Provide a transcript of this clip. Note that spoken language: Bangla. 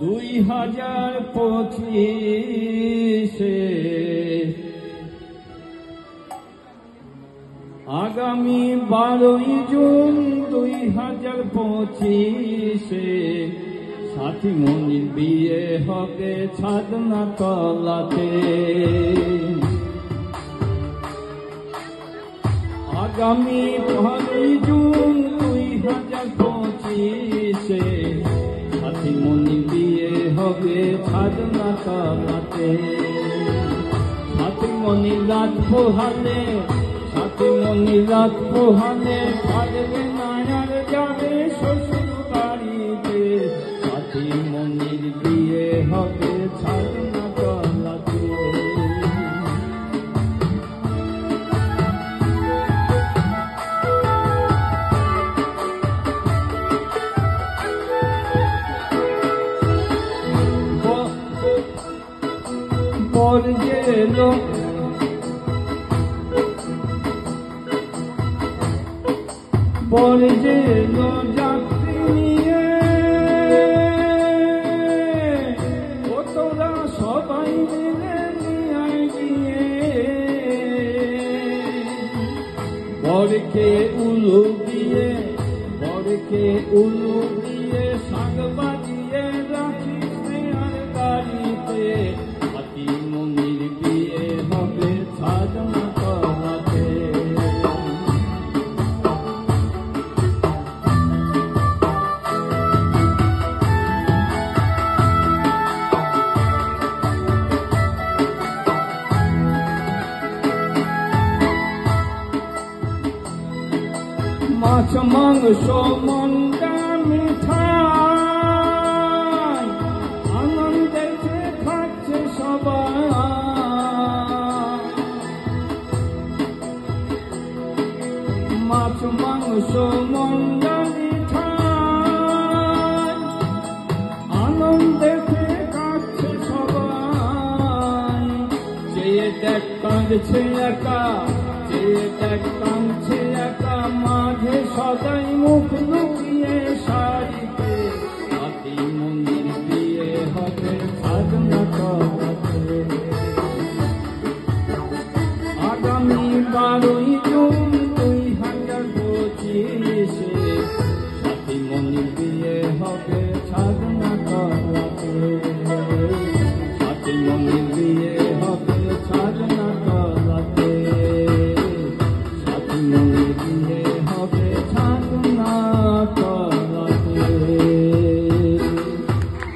2025 আগামী 12ই জুন 2025 সাথী মনির বিয়ে হবে ছাদনা তলাতে। আগামী 12ই জুন 2025 সাথী মনির বিয়ে হবে ছাদনা তলাতে। সাথী মনির রাত পোহালে, সাথী মনির রাত পোহালে পারবে না আর যাবে শ্বশুর বাড়িতে। সাথী মনির বিয়ে হবে ছাদনা তলাতে। বর যে এলো, বর যে এলো যাত্রী নিয়ে, ও তোরা সবাই মিলে নিয়ে গিয়ে বরকে উলু দিয়ে, বরকে উলু দিয়ে শাঁখ বাজিয়ে রাখিস আর গাড়িতে। সাথী মনির বিয়ে হবে ছাদনা তলাতে। মাছ মাংস মন্ডা মিঠাই আনন্দেতে খাচ্ছে সবাই। মাছ মাংস মন্ডা মিঠাই আনন্দেতে খাচ্ছে সবাই। চেয়ে দেখ কাঁদছে একা, চেয়ে দেখ কাঁদছে একা, মাঝে সদাই মুখ লুক